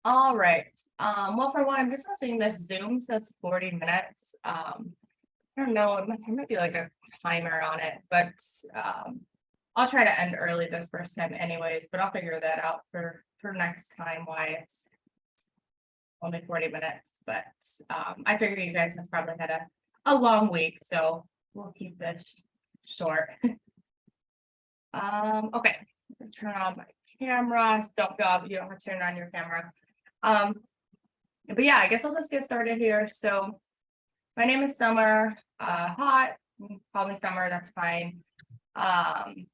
All right. Well, for one, I'm just listening. This Zoom says 40 minutes. I don't know, there might be like a timer on it, but I'll try to end early this first time anyways, but I'll figure that out for next time why it's only 40 minutes. But I figured you guys have probably had a long week, so we'll keep this short. Okay. Turn on my camera. Don't go, you don't have to turn on your camera. But yeah, I guess I'll just get started here. So my name is Summer. Hot, call me Summer, that's fine. I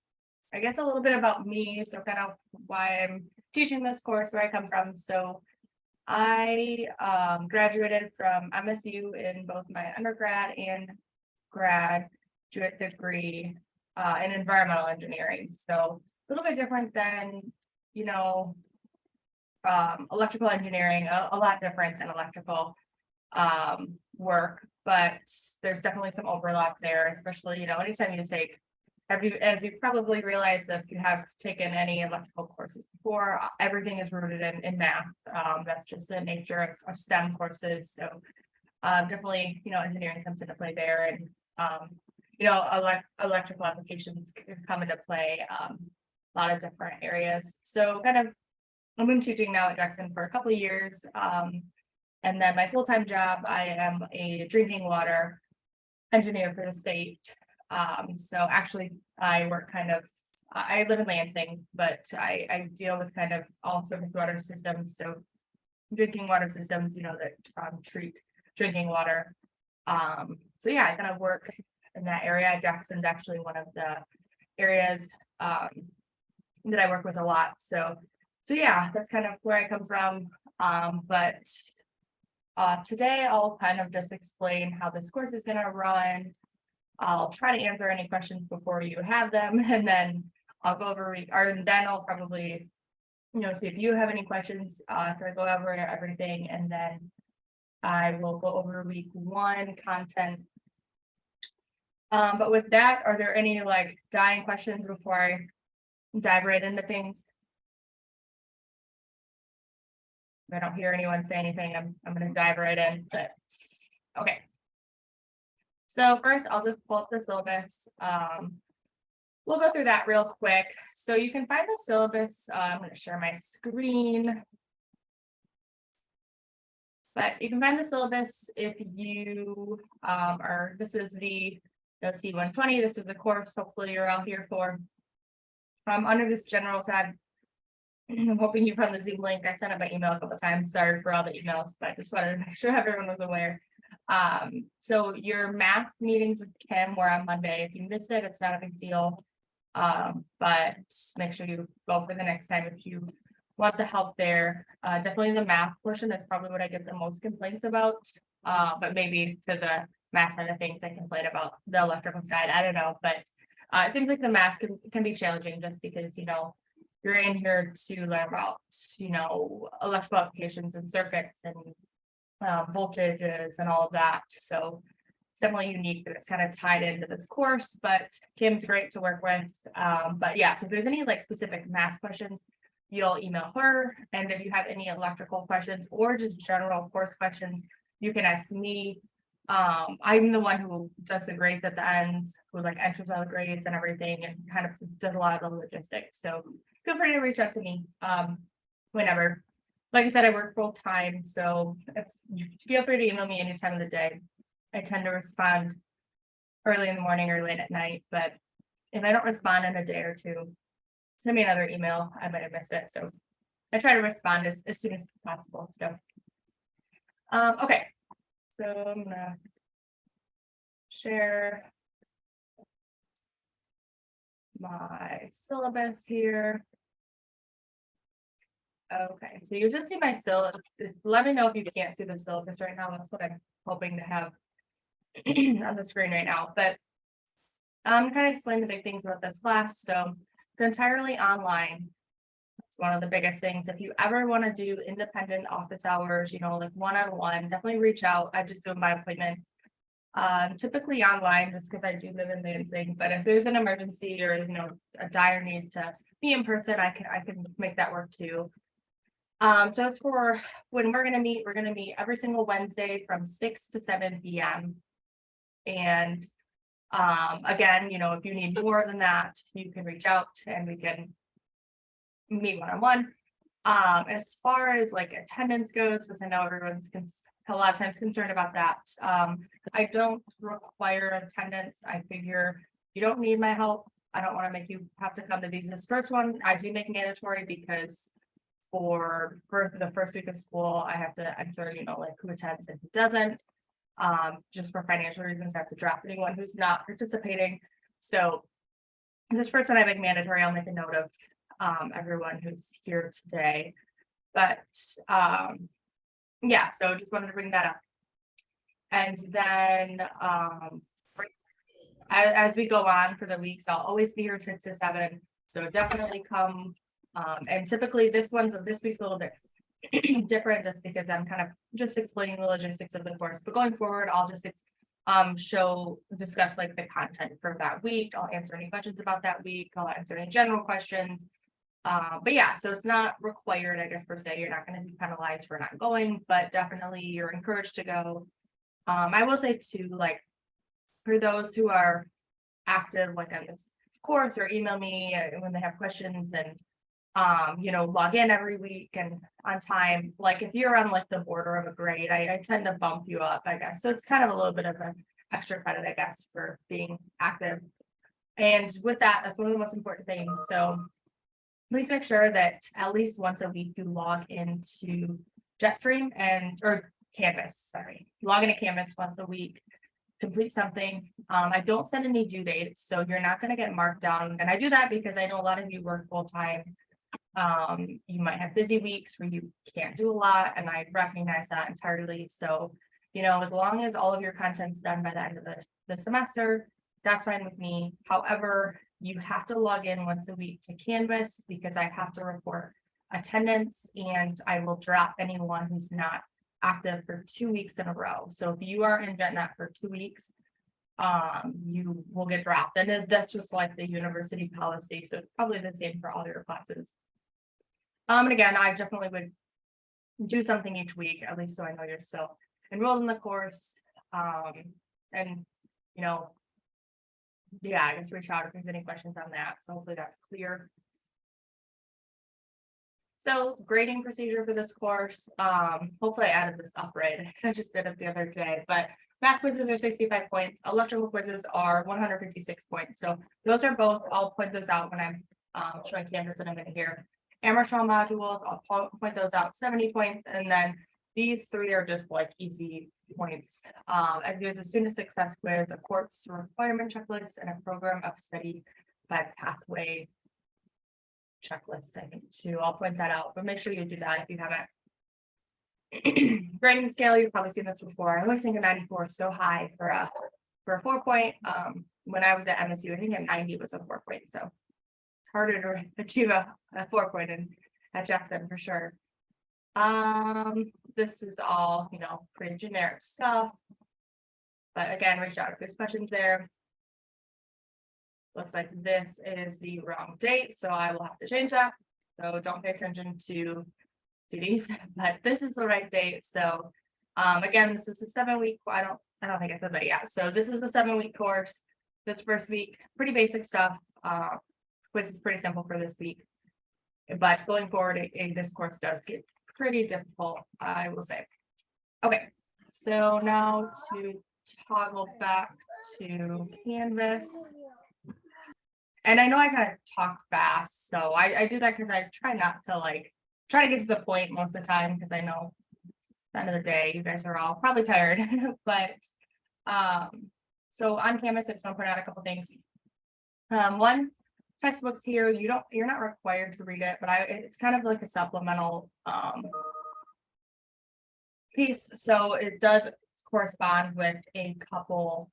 guess a little bit about me, so kind of why I'm teaching this course, where I come from. So I graduated from MSU in both my undergrad and graduate degree in environmental engineering. So a little bit different than, you know, electrical engineering, a lot different than electrical work, but there's definitely some overlap there, especially, anytime you take, as you probably realize, if you have taken any electrical courses before, everything is rooted in math. That's just the nature of STEM courses. So definitely, engineering comes into play there, and electrical applications come into play, a lot of different areas. So kind of, I've been teaching now at Jackson for a couple of years. And then my full-time job, I am a drinking water engineer for the state. So actually I work I live in Lansing, but I deal with kind of all surface water systems. So drinking water systems, that treat drinking water. So yeah, I kind of work in that area. Jackson's actually one of the areas that I work with a lot. So yeah, that's kind of where I come from. But today I'll kind of just explain how this course is going to run. I'll try to answer any questions before you have them, and then I'll go over, and then I'll probably, see if you have any questions after I go over everything, and then I will go over week 1 content. But with that, are there any dying questions before I dive right into things? If I don't hear anyone say anything, I'm going to dive right in. But okay. So first, I'll just pull up the syllabus. We'll go through that real quick. So you can find the syllabus. I'm going to share my screen. But you can find the syllabus if you this is the C120. This is the course hopefully you're all here for. Under this general tab, I'm hoping you found the Zoom link. I sent it by email a couple of times. Sorry for all the emails, but I just wanted to make sure everyone was aware. So your math meetings with Kim were on Monday. If you missed it, it's not a big deal. But make sure you go for the next time if you want the help there. Definitely the math portion, that's probably what I get the most complaints about. But maybe to the math side of things, I complain about the electrical side. I don't know, but it seems like the math can be challenging just because, you're in here to learn about, electrical applications and circuits and voltages and all of that. So it's definitely unique that it's kind of tied into this course, but Kim's great to work with. But yeah, so if there's any specific math questions, you'll email her. And if you have any electrical questions or just general course questions, you can ask me. I'm the one who does the grades at the end, who enters all the grades and everything, and kind of does a lot of the logistics. So feel free to reach out to me whenever. Like I said, I work full time, so feel free to email me any time of the day. I tend to respond early in the morning or late at night, but if I don't respond in a day or two, send me another email. I might have missed it, so I try to respond as soon as possible. So, okay. So I'm gonna share my syllabus here. Okay, so you should see my syllabus. Let me know if you can't see the syllabus right now. That's what I'm hoping to have on the screen right now. But I'm kind of explain the big things about this class. So it's entirely online. It's one of the biggest things. If you ever want to do independent office hours, one-on-one, definitely reach out. I just do my appointment. Typically online, just because I do live in Lansing. But if there's an emergency or a dire need to be in person, I can make that work too. So as for when we're gonna meet every single Wednesday from 6 to 7 p.m. And again, if you need more than that, you can reach out and we can meet one-on-one. As far as like attendance goes, because I know everyone's a lot of times concerned about that. I don't require attendance. I figure you don't need my help. I don't want to make you have to come to these. This first one, I do make mandatory because for the first week of school, I have to enter, like who attends and who doesn't. Just for financial reasons, I have to draft anyone who's not participating. So this first one I make mandatory. I'll make a note of everyone who's here today. But yeah, so just wanted to bring that up. And then as we go on for the weeks, I'll always be here 6 to 7. So definitely come. And typically this week's a little bit different just because I'm kind of just explaining the logistics of the course. But going forward, I'll just discuss like the content for that week. I'll answer any questions about that week. I'll answer any general questions. But yeah, so it's not required, I guess, per se. You're not going to be penalized for not going, but definitely you're encouraged to go. I will say too, like for those who are active like on this course or email me when they have questions and log in every week and on time. Like if you're on like the border of a grade, I tend to bump you up, I guess. So it's kind of a little bit of an extra credit, I guess, for being active. And with that, that's one of the most important things. So please make sure that at least once a week you log into Jetstream or Canvas, sorry. Log into Canvas once a week, complete something. I don't send any due dates, so you're not going to get marked down. And I do that because I know a lot of you work full time. You might have busy weeks where you can't do a lot, and I recognize that entirely. So, as long as all of your content's done by the end of the semester, that's fine with me. However, you have to log in once a week to Canvas because I have to report attendance and I will drop anyone who's not active for 2 weeks in a row. So if you are in JetNet for 2 weeks, you will get dropped. And that's just like the university policy. So it's probably the same for all your classes. And again, I definitely would do something each week, at least so I know you're still enrolled in the course. And yeah, I guess reach out if there's any questions on that. So hopefully that's clear. So grading procedure for this course, hopefully I added this up right. I just did it the other day, but math quizzes are 65 points. Electrical quizzes are 156 points. So those are both, I'll point those out when I'm showing Canvas in a minute here. Amateur modules, I'll point those out 70 points. And then these 3 are just like easy points. As there's a student success quiz, a course requirement checklist, and a program of study by pathway checklist, I think too. I'll point that out, but make sure you do that if you haven't. Grading scale, you've probably seen this before. I always think a 94 is so high for a 4-point. When I was at MSU, I think a 90 was a 4-point. So it's harder to achieve a 4-point at Jackson for sure. This is all, pretty generic stuff. But again, reach out if there's questions there. Looks like this is the wrong date, so I will have to change that. So don't pay attention to these, but this is the right date. So again, this is a 7-week. I don't think I said that yet. So this is the 7-week course. This first week, pretty basic stuff. Quiz is pretty simple for this week, but going forward, this course does get pretty difficult, I will say. Okay, so now to toggle back to Canvas. And I know I kind of talk fast, so I do that because I try not to try to get to the point most of the time because I know at the end of the day you guys are all probably tired. But so on Canvas, I just want to point out a couple things. One, textbooks here, you're not required to read it, but it's kind of like a supplemental piece. So it does correspond with a couple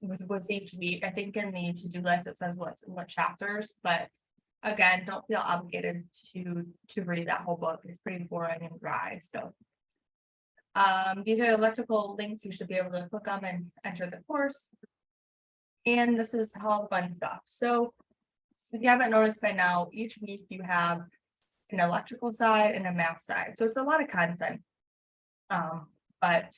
with each week. I think in the to-do list it says what chapters, but again, don't feel obligated to read that whole book. It's pretty boring and dry. So these are electrical links. You should be able to click on and enter the course. And this is all the fun stuff. So If you haven't noticed by now, each week you have an electrical side and a math side. So it's a lot of content. But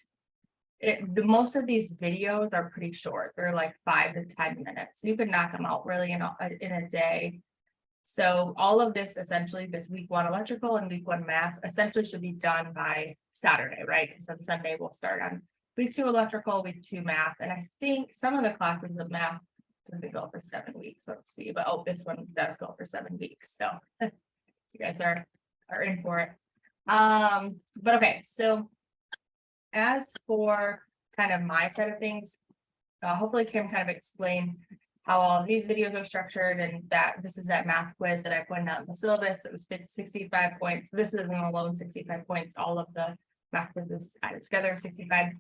most of these videos are pretty short. They're like 5 to 10 minutes. You could knock them out really in a day. So all of this essentially, this week 1 electrical and week 1 math essentially should be done by Saturday, right? Because on Sunday we'll start on week 2 electrical, week 2 math. And I think some of the classes of math doesn't go for 7 weeks. Let's see, but this one does go for 7 weeks. So you guys are in for it. But okay, so as for kind of my side of things, hopefully Kim kind of explained how all of these videos are structured, and that this is that math quiz that I pointed out in the syllabus. It was 65 points. This isn't alone 65 points. All of the math quizzes added together, 65.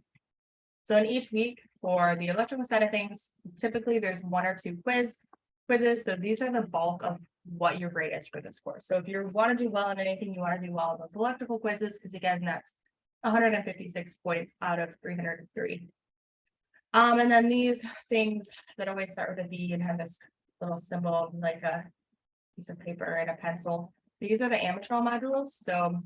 So in each week for the electrical side of things, typically there's 1 or 2 quizzes. So these are the bulk of what your grade is for this course. So if you want to do well in anything, you want to do well in those electrical quizzes, because again, that's 156 points out of 303. And then these things that always start with a V and have this little symbol like a piece of paper and a pencil. These are the amateur modules. So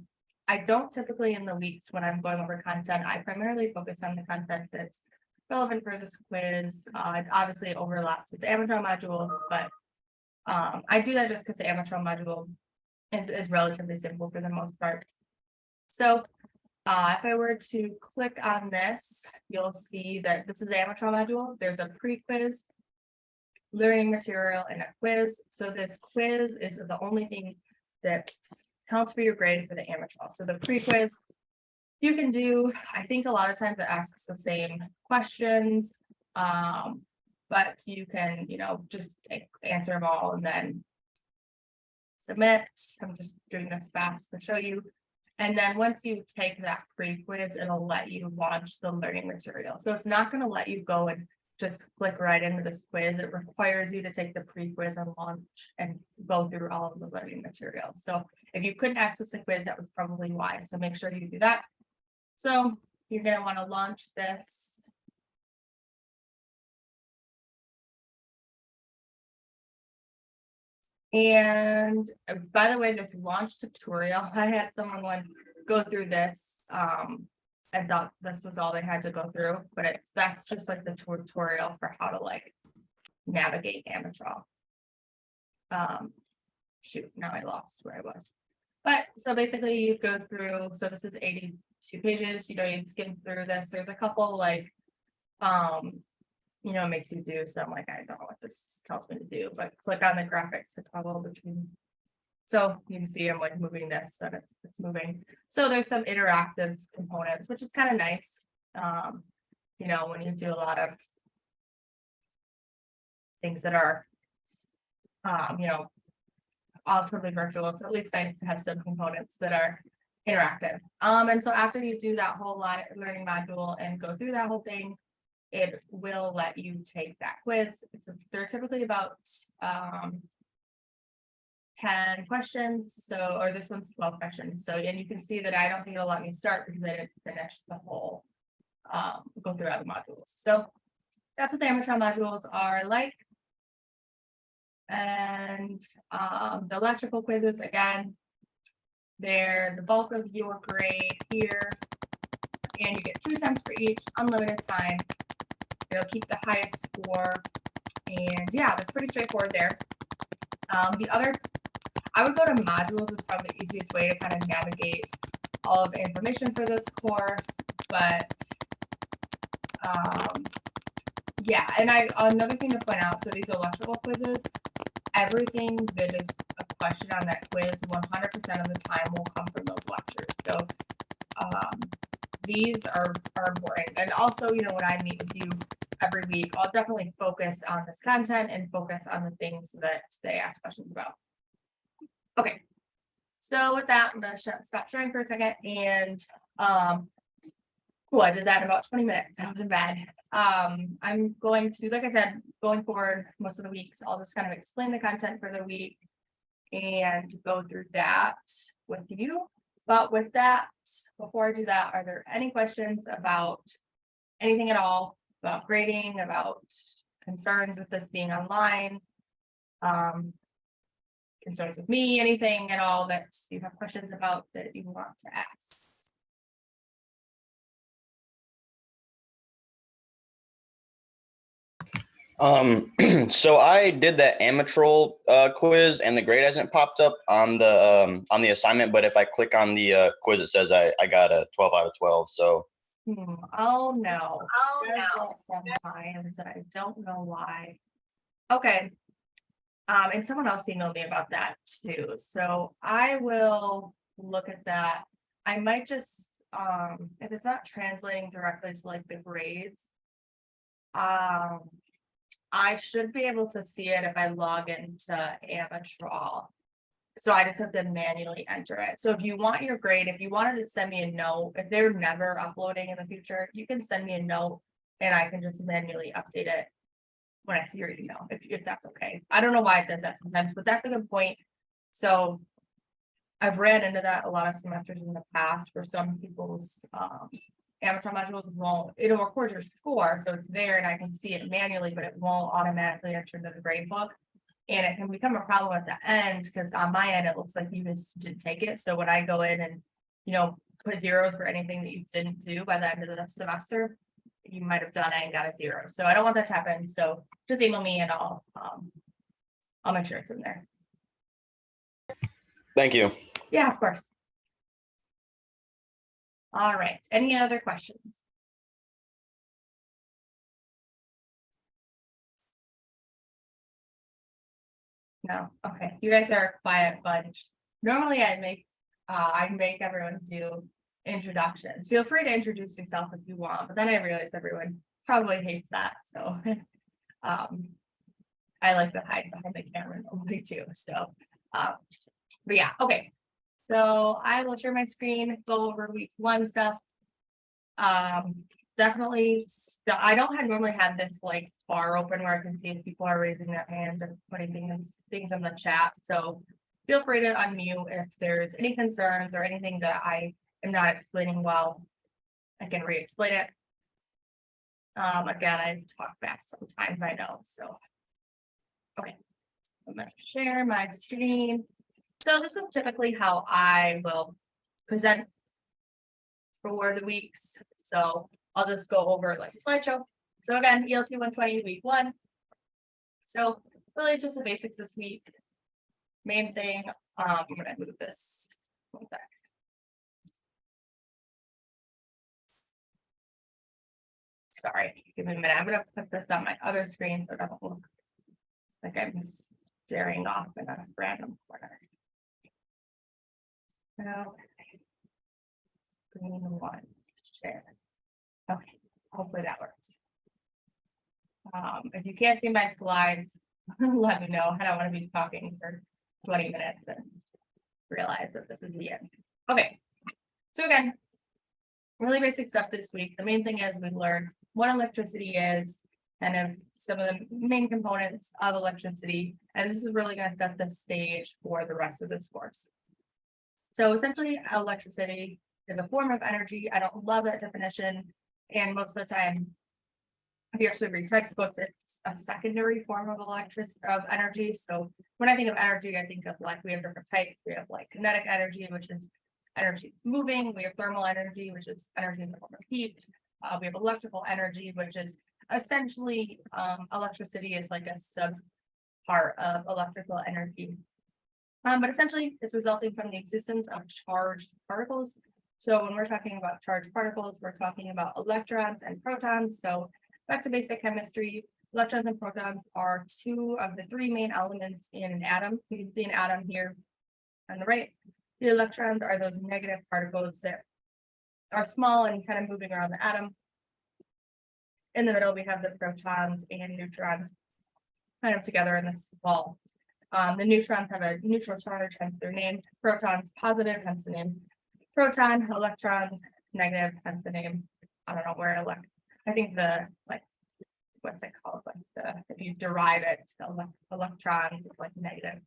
I don't typically in the weeks when I'm going over content, I primarily focus on the content that's relevant for this quiz. Obviously it overlaps with the amateur modules, but I do that just because the amateur module is relatively simple for the most part. So if I were to click on this, you'll see that this is the amateur module. There's a pre-quiz, learning material, and a quiz. So this quiz is the only thing that counts for your grade for the amateur. So the pre-quiz, you can do, I think a lot of times it asks the same questions, but you can, just answer them all and then submit. I'm just doing this fast to show you. And then once you take that pre-quiz, it'll let you launch the learning material. So it's not going to let you go and just click right into this quiz. It requires you to take the pre-quiz and launch and go through all of the learning material. So if you couldn't access the quiz, that was probably why. So make sure you do that. So you're going to want to launch this. And by the way, this launch tutorial, I had someone go through this and thought this was all they had to go through, but that's just like the tutorial for how to like navigate amateur. Shoot, now I lost where I was. But so basically you go through, so this is 82 pages, you skim through this. There's a couple like it makes you do some like, I don't know what this tells me to do, but click on the graphics to toggle between. So you can see I'm like moving this, and it's moving. So there's some interactive components, which is kind of nice. When you do a lot of things that are, all totally virtual, it's at least nice to have some components that are interactive. And so after you do that whole learning module and go through that whole thing, it will let you take that quiz. They're typically about 10 questions. So, or this one's 12 questions. So, and you can see that I don't think it'll let me start because I didn't finish the whole, go through all the modules. So that's what the amateur modules are like. And the electrical quizzes, again, they're the bulk of your grade here. And you get 2 cents for each, unlimited time. It'll keep the highest score. And yeah, that's pretty straightforward there. I would go to modules is probably the easiest way to kind of navigate all of the information for this course. But yeah, and another thing to point out, so these electrical quizzes, everything that is a question on that quiz 100% of the time will come from those lectures. So these are important. And also, when I meet with you every week, I'll definitely focus on this content and focus on the things that they ask questions about. Okay, so with that, I'm going to stop sharing for a second. And cool, I did that in about 20 minutes. That wasn't bad. I'm going to, like I said, going forward most of the weeks, I'll just kind of explain the content for the week and go through that with you. But with that, before I do that, are there any questions about anything at all, about grading, about concerns with this being online? concerns with me, anything at all that you have questions about that you want to ask. So I did that Amatrol quiz, and the grade hasn't popped up on the assignment. But if I click on the quiz, it says I got a 12 out of 12. So Oh no. Sometimes, and I don't know why. Okay. And someone else emailed me about that too. So I will look at that. I might just if it's not translating directly to like the grades. I should be able to see it if I log into Amatrol. So I just have to manually enter it. So if you want your grade, if you wanted to send me a note, if they're never uploading in the future, you can send me a note and I can just manually update it when I see your email, if that's okay. I don't know why it does that sometimes, but that's a good point. So I've ran into that a lot of semesters in the past for some people's Amateur modules it'll record your score, so it's there and I can see it manually, but it won't automatically enter into the grade book. And it can become a problem at the end because on my end, it looks like you just didn't take it. So when I go in and, put zeros for anything that you didn't do by the end of the semester, you might have done it and got a 0. So I don't want that to happen. So just email me and I'll make sure it's in there. Thank you. Yeah, of course. All right. Any other questions? No. Okay. You guys are a quiet bunch. Normally I make everyone do introductions. Feel free to introduce yourself if you want, but then I realize everyone probably hates that. So I like to hide behind the camera normally too. So but yeah, okay. So I will share my screen, go over week 1 stuff. Definitely, I don't normally have this like bar open where I can see if people are raising their hands or putting things in the chat. So feel free to unmute if there's any concerns or anything that I am not explaining well. I can re-explain it. Again, I talk fast sometimes, I know. So okay, I'm gonna share my screen. So this is typically how I will present for the weeks. So I'll just go over like a slideshow. So again, ELT 120 week 1. So really just the basics this week. Main thing, I'm gonna move this one back. Sorry, give me a minute. I'm gonna put this on my other screen so it doesn't look like I'm staring off in a random corner. So screen 1, share. Okay, hopefully that works. If you can't see my slides, let me know. I don't want to be talking for 20 minutes and realize that this is the end. Okay, so again, really basic stuff this week. The main thing is we learned what electricity is, kind of some of the main components of electricity, and this is really going to set the stage for the rest of this course. So essentially, electricity is a form of energy. I don't love that definition, and most of the time, if you actually read textbooks, it's a secondary form of energy. So when I think of energy, I think of like we have different types. We have like kinetic energy, which is energy that's moving. We have thermal energy, which is energy in the form of heat. We have electrical energy, which is essentially electricity is like a sub part of electrical energy. But essentially, it's resulting from the existence of charged particles. So when we're talking about charged particles, we're talking about electrons and protons. So back to basic chemistry, electrons and protons are 2 of the 3 main elements in an atom. You can see an atom here on the right. The electrons are those negative particles that are small and kind of moving around the atom. In the middle, we have the protons and neutrons kind of together in this ball. The neutrons have a neutral charge, hence their name. Protons positive, hence the name. Proton, electrons negative, hence the name. I don't know where I think the what's it called? Like if you derive it, electrons is like negative.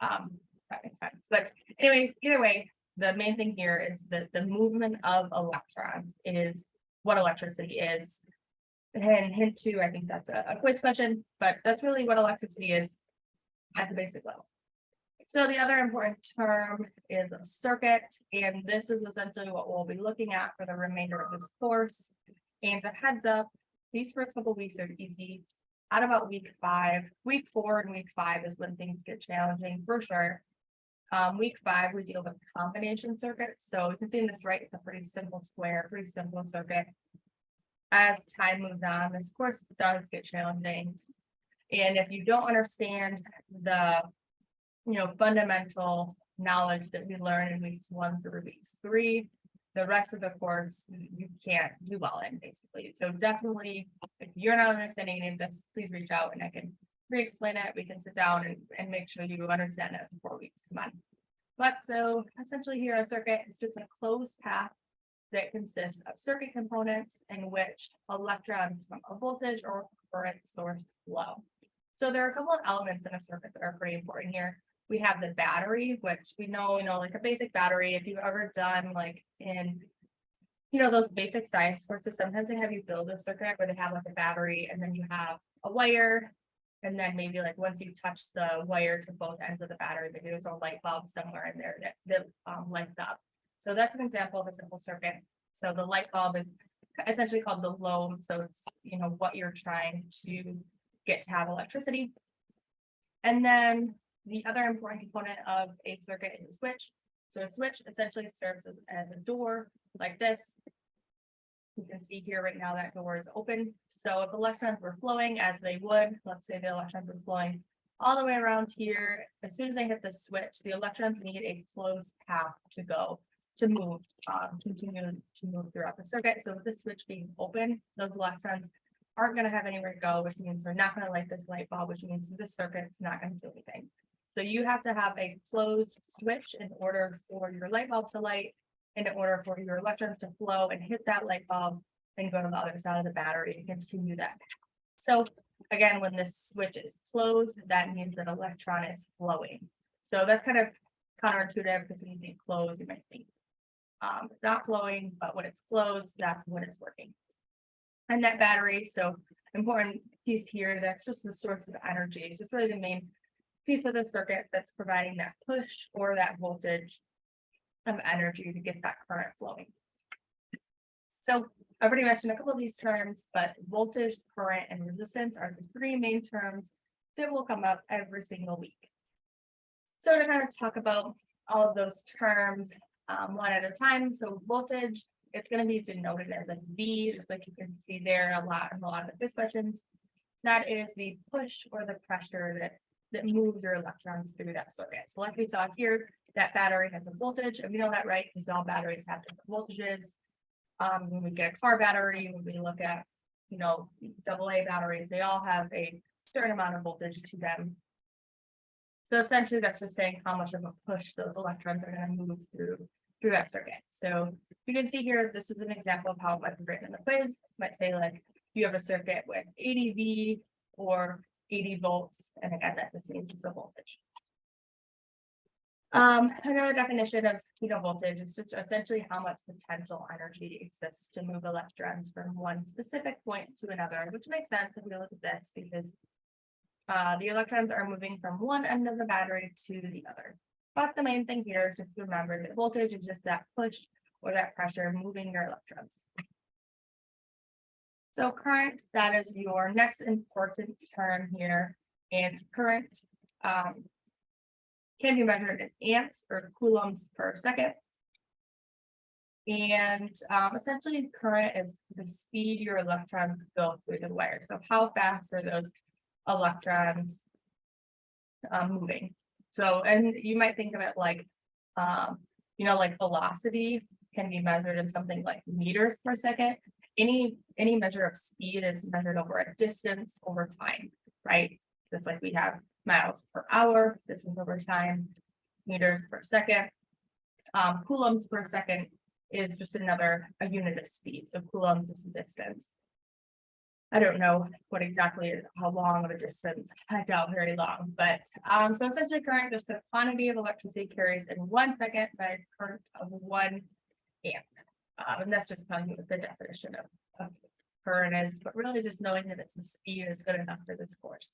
That makes sense. But anyways, either way, the main thing here is that the movement of electrons is what electricity is. And hint 2, I think that's a quiz question, but that's really what electricity is at the basic level. So the other important term is a circuit, and this is essentially what we'll be looking at for the remainder of this course. And a heads up, these first couple weeks are easy. At about week 4 and week 5 is when things get challenging for sure. Week 5, we deal with combination circuits. So you can see in this right, it's a pretty simple square, pretty simple circuit. As time moves on, this course does get challenging. And if you don't understand the, fundamental knowledge that we learn in weeks 1 through weeks 3, the rest of the course you can't do well in, basically. So definitely, if you're not understanding any of this, please reach out and I can re-explain it. We can sit down and make sure you understand it in 4 weeks. Come on. But so essentially here, a circuit is just a closed path that consists of circuit components in which electrons from a voltage or current source flow. So there are a couple of elements in a circuit that are pretty important here. We have the battery, which we know, like a basic battery. If you've ever done like in, those basic science courses, sometimes they have you build a circuit where they have like a battery and then you have a wire. And then maybe like once you touch the wire to both ends of the battery, maybe there's a light bulb somewhere in there that lights up. So that's an example of a simple circuit. So the light bulb is essentially called the load. So it's, what you're trying to get to have electricity. And then the other important component of a circuit is a switch. So a switch essentially serves as a door like this. You can see here right now that door is open. So if electrons were flowing as they would, let's say the electrons were flowing all the way around here, as soon as I hit the switch, the electrons need a closed path to move, continue to move throughout the circuit. So with the switch being open, those electrons aren't going to have anywhere to go, which means we're not going to light this light bulb, which means this circuit's not going to do anything. So you have to have a closed switch in order for your light bulb to light, in order for your electrons to flow and hit that light bulb and go to the other side of the battery and continue that. So again, when this switch is closed, that means that electron is flowing. So that's kind of counterintuitive because when you think closed, you might think it's not flowing, but when it's closed, that's when it's working. And that battery, so important piece here, that's just the source of energy. So it's really the main piece of the circuit that's providing that push or that voltage of energy to get that current flowing. So I already mentioned a couple of these terms, but voltage, current, and resistance are the 3 main terms that will come up every single week. So to kind of talk about all of those terms one at a time. So voltage, it's going to be denoted as a V, just like you can see there in a lot of the questions. That is the push or the pressure that moves your electrons through that circuit. So like we saw here, that battery has a voltage, and we know that, right? Because all batteries have different voltages. When we get a car battery, when we look at, AA batteries, they all have a certain amount of voltage to them. So essentially, that's just saying how much of a push those electrons are going to move through that circuit. So you can see here, this is an example of how it might be written in the quiz. It might say like you have a circuit with 80 V or 80 volts, and again, that just means it's a voltage. Another definition of voltage is just essentially how much potential energy exists to move electrons from one specific point to another, which makes sense if we look at this because the electrons are moving from one end of the battery to the other. But the main thing here is just to remember that voltage is just that push or that pressure moving your electrons. So current, that is your next important term here, and current can be measured in amps or coulombs per second. And essentially current is the speed your electrons go through the wire. So how fast are those electrons moving? So, and you might think of it like, like velocity can be measured in something like meters per second. Any measure of speed is measured over a distance over time, right? It's like we have miles per hour, distance over time, meters per second. Coulombs per second is just a unit of speed. So coulombs is the distance. I don't know how long of a distance, I doubt very long, but so essentially current, just the quantity of electricity carries in 1 second by a current of 1 amp. And that's just telling you what the definition of current is, but really just knowing that it's the speed is good enough for this course.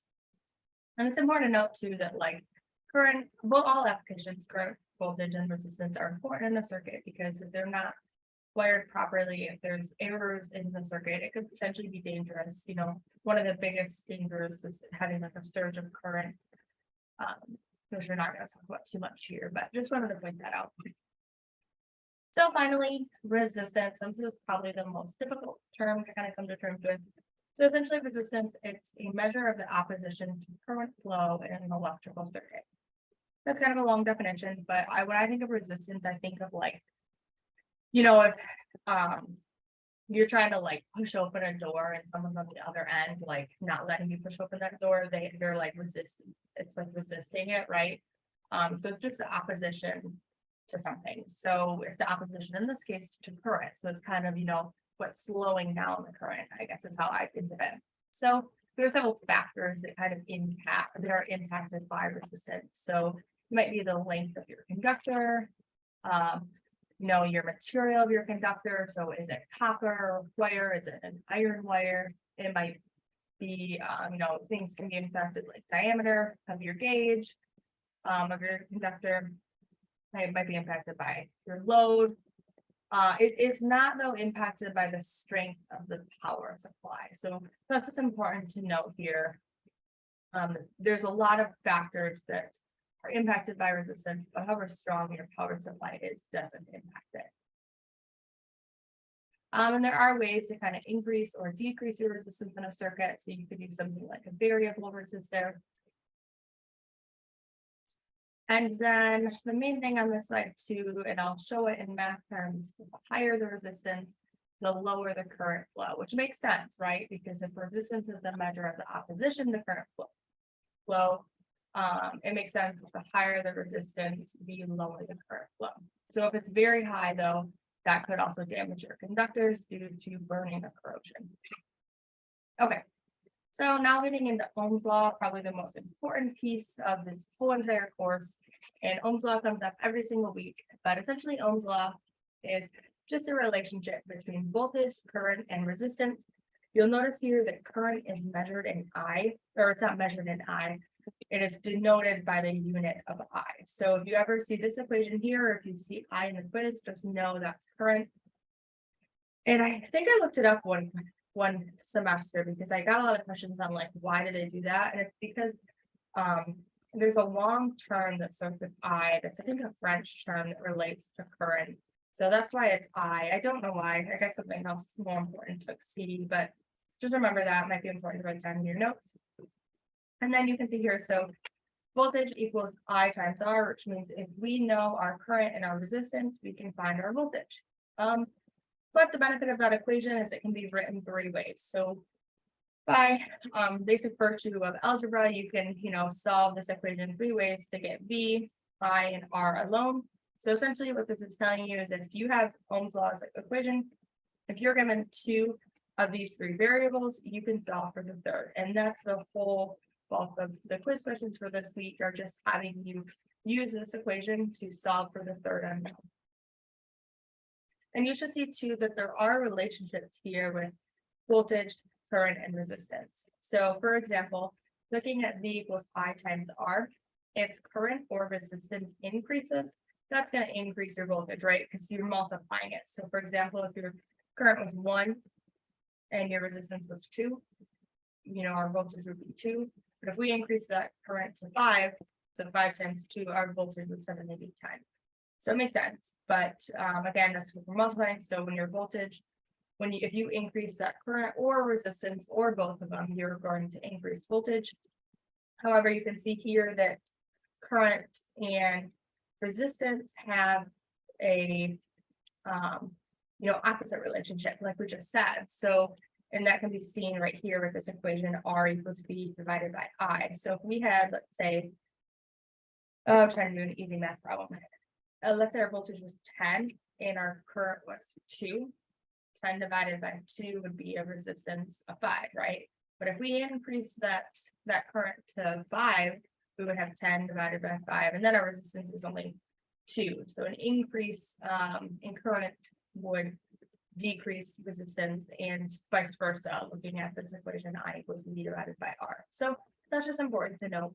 And it's important to note too that like current, well, all applications, current voltage and resistance are important in a circuit because if they're not wired properly, if there's errors in the circuit, it could potentially be dangerous. You know, one of the biggest dangers is having like a surge of current. Which we're not going to talk about too much here, but just wanted to point that out. So finally, resistance. This is probably the most difficult term to kind of come to terms with. So essentially resistance, it's a measure of the opposition to current flow in an electrical circuit. That's kind of a long definition, but when I think of resistance, I think of like, you know, if you're trying to like push open a door and someone's on the other end, like not letting you push open that door, they're like resisting, it's like resisting it, right? So it's just the opposition to something. So it's the opposition in this case to current. So it's kind of, you know, what's slowing down the current, I guess is how I think of it. So there are several factors that kind of are impacted by resistance. So it might be the length of your conductor, you know, your material of your conductor. So is it copper wire? Is it an iron wire? It might be, you know, things can be impacted like diameter of your gauge of your conductor. It might be impacted by your load. It is not though impacted by the strength of the power supply. So that's just important to note here. There's a lot of factors that are impacted by resistance, but however strong your power supply is doesn't impact it. And there are ways to kind of increase or decrease your resistance in a circuit. So you could use something like a variable resistor. And then the main thing on this slide too, and I'll show it in math terms, the higher the resistance, the lower the current flow, which makes sense, right? Because if resistance is the measure of the opposition to current flow, it makes sense the higher the resistance, the lower the current flow. So if it's very high though, that could also damage your conductors due to burning or corrosion. Okay, so now getting into Ohm's law, probably the most important piece of this whole entire course. And Ohm's law comes up every single week, but essentially Ohm's law is just a relationship between voltage, current, and resistance. You'll notice here that current is measured in I, or it's not measured in I. It is denoted by the unit of I. So if you ever see this equation here, or if you see I in the quiz, just know that's current. And I think I looked it up one semester because I got a lot of questions on like, why do they do that? And it's because there's a long term that starts with I, that's I think a French term that relates to current. So that's why it's I don't know why. I guess something else more important took C, but just remember that might be important to write down in your notes. And then you can see here, so voltage equals I times R, which means if we know our current and our resistance, we can find our voltage. But the benefit of that equation is it can be written 3 ways. So by basic virtue of algebra, you can, you know, solve this equation 3 ways to get V, I, and R alone. So essentially what this is telling you is that if you have Ohm's law's equation, if you're given 2 of these 3 variables, you can solve for the third. And that's the whole bulk of the quiz questions for this week, are just having you use this equation to solve for the third unknown. And you should see too that there are relationships here with voltage, current, and resistance. So for example, looking at V equals I times R, if current or resistance increases, that's going to increase your voltage, right? Because you're multiplying it. So for example, if your current was 1 and your resistance was 2, you know, our voltage would be 2. But if we increase that current to 5, so 5 times 2, our voltage would 780 times. So it makes sense. But again, that's what we're multiplying. So when your voltage, if you increase that current or resistance or both of them, you're going to increase voltage. However, you can see here that current and resistance have a you know, opposite relationship, like we just said. So, and that can be seen right here with this equation, R equals V divided by I. So if we had, let's say, I'm trying to do an easy math problem. Let's say our voltage was 10 and our current was 2. 10 divided by 2 would be a resistance of 5, right? But if we increase that current to 5, we would have 10 divided by 5, and then our resistance is only 2. So an increase in current would decrease resistance, and vice versa, looking at this equation, I equals V divided by R. So that's just important to know.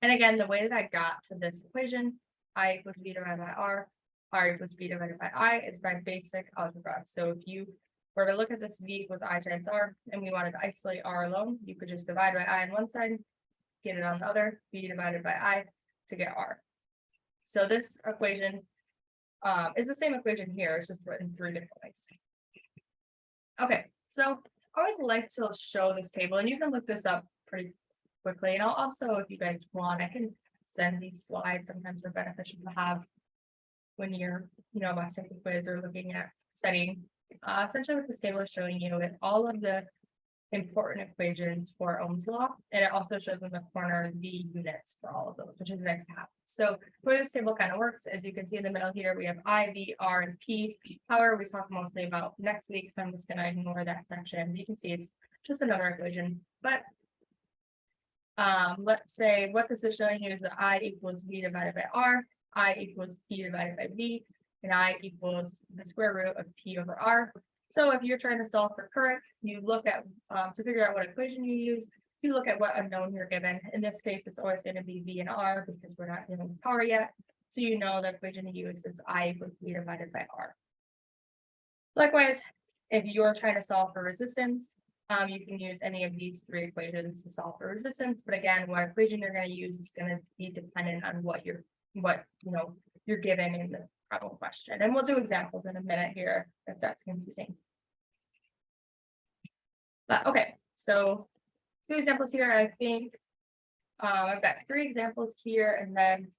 And again, the way that I got to this equation, I equals v divided by r equals v divided by I, is by basic algebra. So if you were to look at this v equals I times r, and we wanted to isolate r alone, you could just divide by I on one side, get it on the other, v divided by I to get r. So this equation is the same equation here, it's just written 3 different ways. Okay, so I always like to show this table, and you can look this up pretty quickly. And I'll also, if you guys want, I can send these slides. Sometimes they're beneficial to have when you're, about to take a quiz or looking at studying. Essentially what this table is showing you is all of the important equations for Ohm's law, and it also shows in the corner the units for all of those, which is nice to have. So the way this table kind of works, as you can see in the middle here, we have I, V, R, and P. However, we talk mostly about next week, so I'm just going to ignore that section. You can see it's just another equation, but let's say what this is showing you is that I equals V divided by R, I equals P divided by V, and I equals the square root of P over R. So if you're trying to solve for current, you look at, to figure out what equation you use, you look at what unknown you're given. In this case, it's always going to be V and R because we're not given power yet. So you know the equation to use is I equals V divided by R. Likewise, if you're trying to solve for resistance, you can use any of these 3 equations to solve for resistance. But again, what equation you're going to use is going to be dependent on what you're given in the problem question. And we'll do examples in a minute here if that's confusing. But okay, so 2 examples here. I think I've got 3 examples here, and then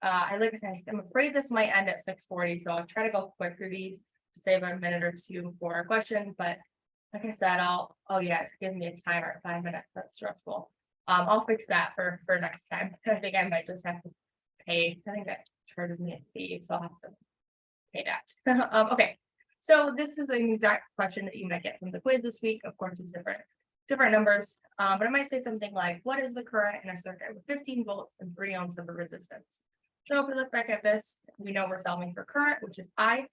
like I said, I'm afraid this might end at 6:40, so I'll try to go quick through these to save a minute or 2 for a question. But like I said, oh yeah, it gives me a timer at 5 minutes. That's stressful. I'll fix that for next time. I think I might just have to pay. I think that charges me a fee, so I'll have to pay that. Okay, so this is an exact question that you might get from the quiz this week. Of course, it's different numbers, but it might say something like, what is the current in a circuit with 15 volts and 3 ohms of a resistance? So if we look back at this, we know we're solving for current, which is I.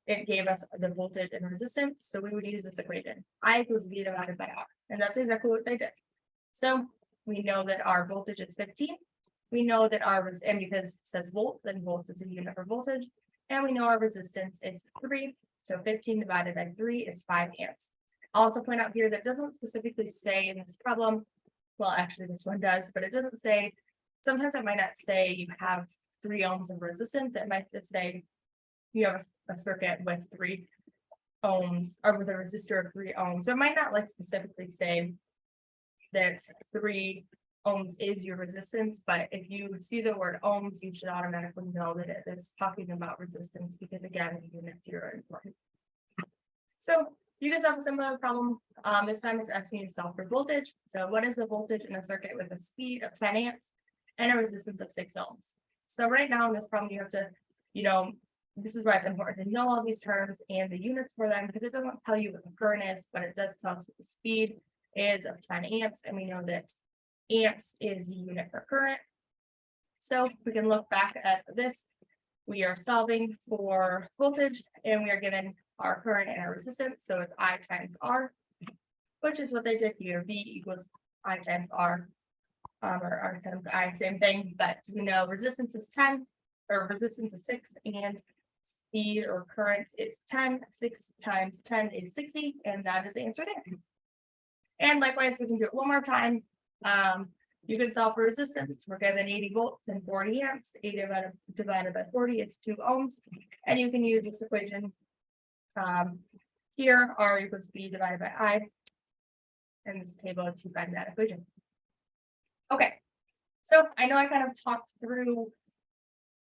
It gave us the voltage and resistance, so we would use this equation. I equals V divided by R, and that's exactly what they did. So we know that our voltage is 15. We know that and because it says volt, then volts is a unit for voltage. And we know our resistance is 3. So 15 divided by 3 is 5 amps. I'll also point out here that doesn't specifically say in this problem, well, actually this one does, but it doesn't say, sometimes it might not say you have 3 ohms of resistance. It might just say you have a circuit with 3 ohms or with a resistor of 3 ohms. So it might not specifically say that 3 ohms is your resistance, but if you see the word ohms, you should automatically know that it is talking about resistance because again, the units here are important. So you guys have a similar problem. This time it's asking you to solve for voltage. So what is the voltage in a circuit with a speed of 10 amps and a resistance of 6 ohms? So right now in this problem, you have to, this is why it's important to know all these terms and the units for them because it doesn't tell you what the current is, but it does tell us what the speed is of 10 amps. And we know that amps is the unit for current. So we can look back at this. We are solving for voltage and we are given our current and our resistance. So it's I times R, which is what they did here. V equals I times R, or R times I, same thing, but we know resistance is 10, or resistance is 6, and speed or current is 10. 6 times 10 is 60, and that is the answer there. And likewise, we can do it one more time. You can solve for resistance. We're given 80 volts and 40 amps. 80 divided by 40 is 2 ohms. And you can use this equation here, R equals V divided by I, in this table to find that equation. Okay, so I know I kind of talked through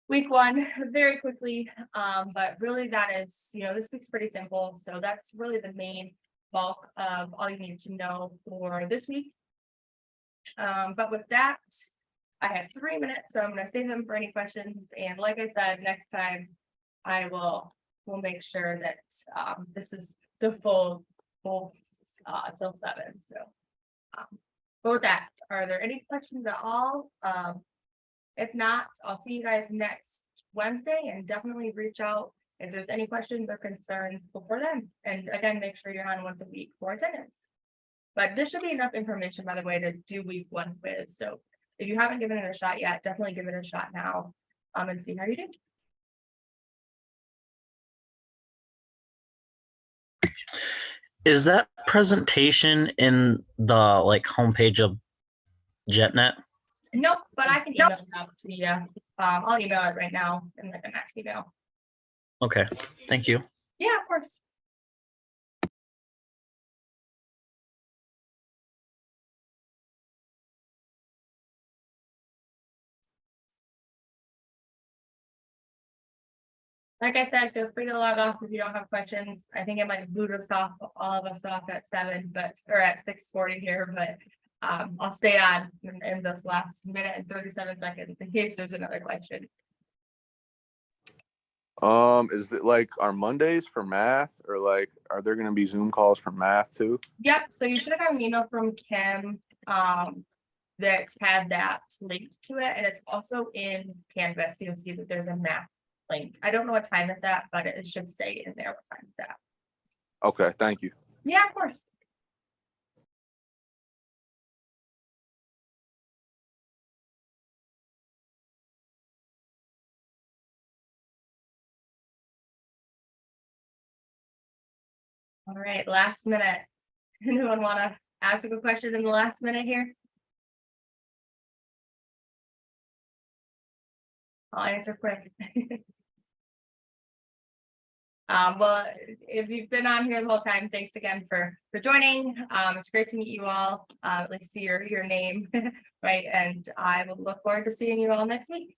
week 1 very quickly, but really that is, this week's pretty simple. So that's really the main bulk of all you need to know for this week. But with that, I have 3 minutes, so I'm going to save them for any questions. And like I said, next time I will make sure that this is the full till 7. So, but with that, are there any questions at all? If not, I'll see you guys next Wednesday, and definitely reach out if there's any questions or concerns before then. And again, make sure you're on once a week for attendance. But this should be enough information, by the way, to do week 1 quiz. So if you haven't given it a shot yet, definitely give it a shot now, and see how you do. Is that presentation in the like homepage of JetNet? Nope, but I can email it out to you. I'll email it right now in like the next email. Okay, thank you. Yeah, of course. Like I said, feel free to log off if you don't have questions. I think it might boot us off, all of us off at 7, but or at 6:40 here, but I'll stay on in this last minute and 37 seconds in case there's another question. Is it like our Mondays for math, or like are there gonna be Zoom calls for math too? Yep, so you should have got an email from Kim that had that linked to it, and it's also in Canvas. You'll see that there's a math link. I don't know what time it's at, but it should say in there what time it's at. Okay, thank you. Yeah, of course. All right, last minute. Anyone want to ask a question in the last minute here? I'll answer quick. Well, if you've been on here the whole time, thanks again for joining. It's great to meet you all. At least see your name, right? And I will look forward to seeing you all next week.